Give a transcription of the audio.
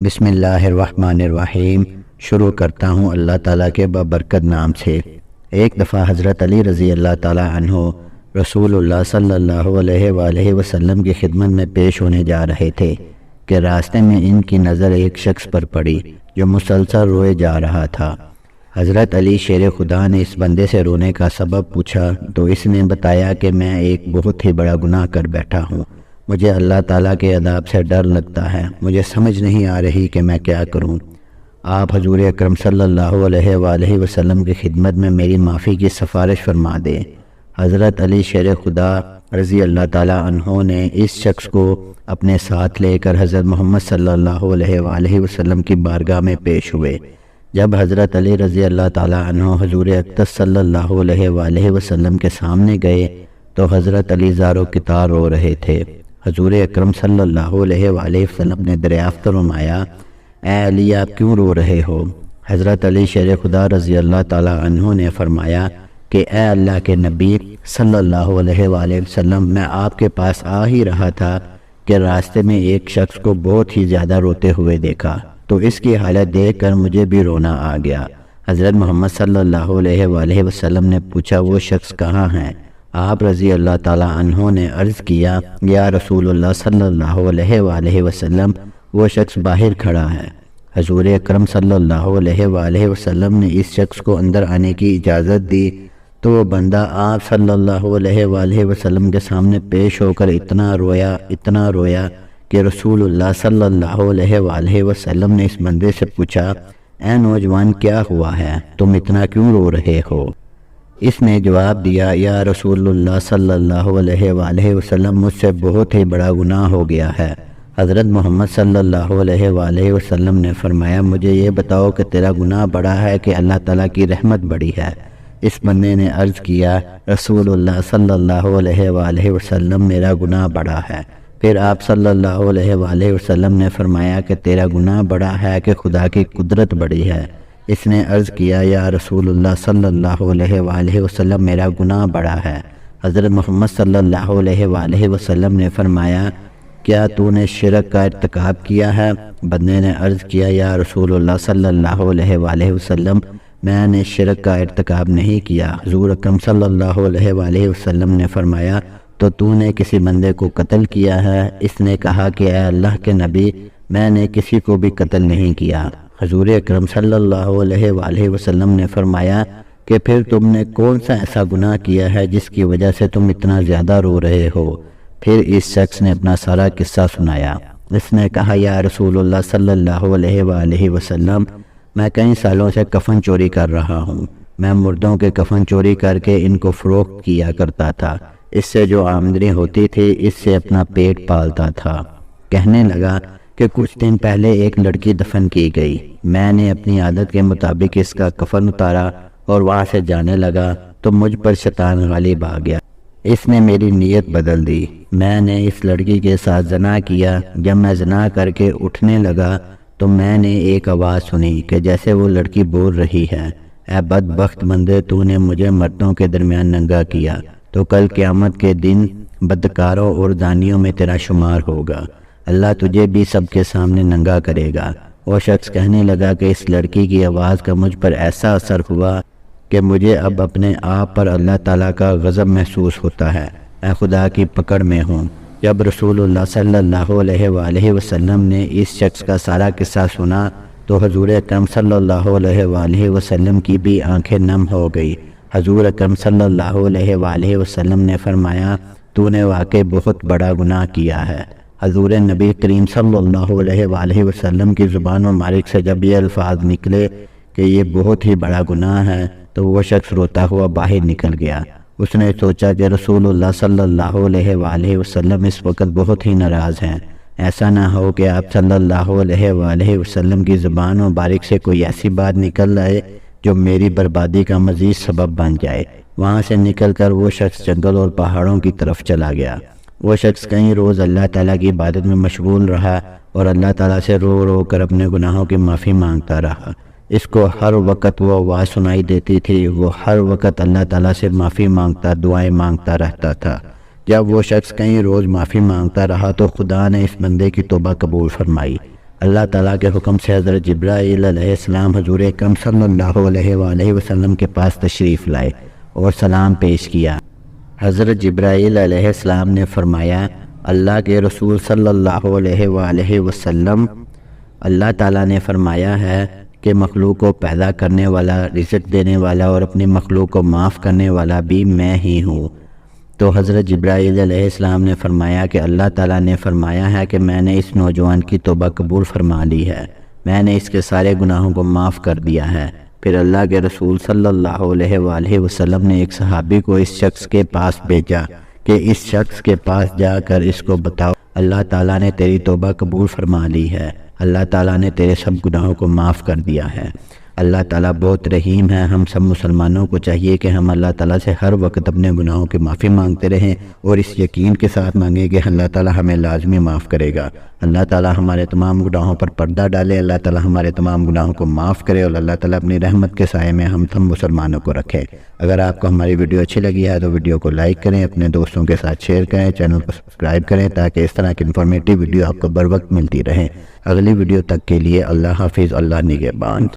بسم اللہ الرحمن الرحیم۔ شروع کرتا ہوں اللہ تعالیٰ کے بابرکت نام سے۔ ایک دفعہ حضرت علی رضی اللہ تعالیٰ عنہ رسول اللہ صلی اللہ علیہ وآلہ وسلم کی خدمت میں پیش ہونے جا رہے تھے کہ راستے میں ان کی نظر ایک شخص پر پڑی جو مسلسل روئے جا رہا تھا۔ حضرت علی شیر خدا نے اس بندے سے رونے کا سبب پوچھا تو اس نے بتایا کہ میں ایک بہت ہی بڑا گناہ کر بیٹھا ہوں، مجھے اللہ تعالیٰ کے عذاب سے ڈر لگتا ہے، مجھے سمجھ نہیں آ رہی کہ میں کیا کروں۔ آپ حضور اکرم صلی اللہ علیہ وآلہ وسلم کی خدمت میں میری معافی کی سفارش فرما دیں۔ حضرت علی شیر خدا رضی اللہ تعالیٰ عنہ نے اس شخص کو اپنے ساتھ لے کر حضرت محمد صلی اللہ علیہ وآلہ وسلم کی بارگاہ میں پیش ہوئے۔ جب حضرت علی رضی اللہ تعالیٰ عنہ حضور اقدس صلی اللہ علیہ وآلہ وسلم کے سامنے گئے تو حضرت علی زار و کتار رو رہے تھے۔ حضور اکرم صلی اللہ علیہ وآلہ وسلم نے دریافت فرمایا، اے علی آپ کیوں رو رہے ہو؟ حضرت علی شیر خدا رضی اللہ تعالیٰ عنہ نے فرمایا کہ اے اللہ کے نبی صلی اللہ علیہ وآلہ وسلم، میں آپ کے پاس آ ہی رہا تھا کہ راستے میں ایک شخص کو بہت ہی زیادہ روتے ہوئے دیکھا تو اس کی حالت دیکھ کر مجھے بھی رونا آ گیا۔ حضرت محمد صلی اللہ علیہ وآلہ وسلم نے پوچھا وہ شخص کہاں ہے؟ آپ رضی اللہ تعالیٰ عنہ نے عرض کیا، یا رسول اللہ صلی اللہ علیہ وآلہ وسلم، وہ شخص باہر کھڑا ہے۔ حضور اکرم صلی اللہ علیہ وآلہ وسلم نے اس شخص کو اندر آنے کی اجازت دی تو وہ بندہ آپ صلی اللہ علیہ وآلہ وسلم کے سامنے پیش ہو کر اتنا رویا کہ رسول اللہ صلی اللہ علیہ وآلہ وسلم نے اس بندے سے پوچھا، اے نوجوان کیا ہوا ہے، تم اتنا کیوں رو رہے ہو؟ اس نے جواب دیا، یا رسول اللہ صلی اللہ علیہ وآلہ وسلم، مجھ سے بہت ہی بڑا گناہ ہو گیا ہے۔ حضرت محمد صلی اللہ علیہ وآلہ وسلم نے فرمایا، مجھے یہ بتاؤ کہ تیرا گناہ بڑا ہے کہ اللہ تعالیٰ کی رحمت بڑی ہے؟ اس بندے نے عرض کیا، رسول اللہ صلی اللہ علیہ وآلہ وسلم، میرا گناہ بڑا ہے۔ پھر آپ صلی اللہ علیہ وآلہ وسلم نے فرمایا کہ تیرا گناہ بڑا ہے کہ خدا کی قدرت بڑی ہے؟ اس نے عرض کیا، یا رسول اللہ صلی اللہ علیہ وآلہ وسلم، میرا گناہ بڑا ہے۔ حضرت محمد صلی اللہ علیہ وآلہ وسلم نے فرمایا، کیا تو نے شرک کا ارتکاب کیا ہے؟ بندے نے عرض کیا، یا رسول اللہ صلی اللہ علیہ وآلہ وسلم، میں نے شرک کا ارتکاب نہیں کیا۔ حضور اکرم صلی اللہ علیہ وآلہ وسلم نے فرمایا، تو نے کسی بندے کو قتل کیا ہے؟ اس نے کہا کہ اے اللہ کے نبی، میں نے کسی کو بھی قتل نہیں کیا۔ حضور اکرم صلی اللہ علیہ وآلہ وسلم نے فرمایا کہ پھر تم نے کون سا ایسا گناہ کیا ہے جس کی وجہ سے تم اتنا زیادہ رو رہے ہو؟ پھر اس شخص نے اپنا سارا قصہ سنایا۔ اس نے کہا، یا رسول اللہ صلی اللہ علیہ وآلہ وسلم، میں کئی سالوں سے کفن چوری کر رہا ہوں۔ میں مردوں کے کفن چوری کر کے ان کو فروخت کیا کرتا تھا، اس سے جو آمدنی ہوتی تھی اس سے اپنا پیٹ پالتا تھا۔ کہنے لگا کہ کچھ دن پہلے ایک لڑکی دفن کی گئی، میں نے اپنی عادت کے مطابق اس کا کفن اتارا اور وہاں سے جانے لگا تو مجھ پر شیطان غالب آ گیا۔ اس نے میری نیت بدل دی، میں نے اس لڑکی کے ساتھ زنا کیا۔ جب میں زنا کر کے اٹھنے لگا تو میں نے ایک آواز سنی کہ جیسے وہ لڑکی بول رہی ہے، اے بدبخت بندے، تو نے مجھے مردوں کے درمیان ننگا کیا تو کل قیامت کے دن بدکاروں اور زانیوں میں تیرا شمار ہوگا، اللہ تجھے بھی سب کے سامنے ننگا کرے گا۔ وہ شخص کہنے لگا کہ اس لڑکی کی آواز کا مجھ پر ایسا اثر ہوا کہ مجھے اب اپنے آپ پر اللہ تعالیٰ کا غضب محسوس ہوتا ہے، میں خدا کی پکڑ میں ہوں۔ جب رسول اللہ صلی اللہ علیہ وآلہ وسلم نے اس شخص کا سارا قصہ سنا تو حضور اکرم صلی اللہ علیہ وآلہ وسلم کی بھی آنکھیں نم ہو گئی۔ حضور اکرم صلی اللہ علیہ وآلہ وسلم نے فرمایا، تو نے واقعی بہت بڑا گناہ کیا ہے۔ حضور نبی کریم صلی اللہ علیہ وآلہ وسلم کی زبان مبارک سے جب یہ الفاظ نکلے کہ یہ بہت ہی بڑا گناہ ہے تو وہ شخص روتا ہوا باہر نکل گیا۔ اس نے سوچا کہ رسول اللہ صلی اللہ علیہ وآلہ وسلم اس وقت بہت ہی ناراض ہیں، ایسا نہ ہو کہ آپ صلی اللہ علیہ وآلہ وسلم کی زبان مبارک سے کوئی ایسی بات نکل آئے جو میری بربادی کا مزید سبب بن جائے۔ وہاں سے نکل کر وہ شخص جنگل اور پہاڑوں کی طرف چلا گیا۔ وہ شخص کئی روز اللہ تعالیٰ کی عبادت میں مشغول رہا اور اللہ تعالیٰ سے رو رو کر اپنے گناہوں کی معافی مانگتا رہا۔ اس کو ہر وقت وہ آواز سنائی دیتی تھی، وہ ہر وقت اللہ تعالیٰ سے معافی مانگتا، دعائیں مانگتا رہتا تھا۔ جب وہ شخص کئی روز معافی مانگتا رہا تو خدا نے اس بندے کی توبہ قبول فرمائی۔ اللہ تعالیٰ کے حکم سے حضرت جبرائیل علیہ السلام حضور اکرم صلی اللہ علیہ وآلہ وسلم کے پاس تشریف لائے اور سلام پیش کیا۔ حضرت جبرائیل علیہ السلام نے فرمایا، اللہ کے رسول صلی اللہ علیہ وآلہ وسلم، اللہ تعالیٰ نے فرمایا ہے کہ مخلوق کو پیدا کرنے والا، رزق دینے والا اور اپنی مخلوق کو معاف کرنے والا بھی میں ہی ہوں۔ تو حضرت جبرائیل علیہ السلام نے فرمایا کہ اللہ تعالیٰ نے فرمایا ہے کہ میں نے اس نوجوان کی توبہ قبول فرما لی ہے، میں نے اس کے سارے گناہوں کو معاف کر دیا ہے۔ پھر اللہ کے رسول صلی اللہ علیہ وآلہ وسلم نے ایک صحابی کو اس شخص کے پاس بھیجا کہ اس شخص کے پاس جا کر اس کو بتاؤ، اللہ تعالیٰ نے تیری توبہ قبول فرما لی ہے، اللہ تعالیٰ نے تیرے سب گناہوں کو معاف کر دیا ہے۔ اللہ تعالیٰ بہت رحیم ہے۔ ہم سب مسلمانوں کو چاہیے کہ ہم اللہ تعالیٰ سے ہر وقت اپنے گناہوں کی معافی مانگتے رہیں اور اس یقین کے ساتھ مانگیں کہ اللہ تعالیٰ ہمیں لازمی معاف کرے گا۔ اللہ تعالیٰ ہمارے تمام گناہوں پر پردہ ڈالے، اللہ تعالیٰ ہمارے تمام گناہوں کو معاف کرے اور اللہ تعالیٰ اپنی رحمت کے سائے میں ہم سب مسلمانوں کو رکھے۔ اگر آپ کو ہماری ویڈیو اچھی لگی ہے تو ویڈیو کو لائک کریں، اپنے دوستوں کے ساتھ شیئر کریں، چینل کو سبسکرائب کریں تاکہ اس طرح کی انفارمیٹیو ویڈیو آپ کو بر وقت ملتی رہیں۔ اگلی ویڈیو تک کے لیے اللہ حافظ، اللہ نگہبان۔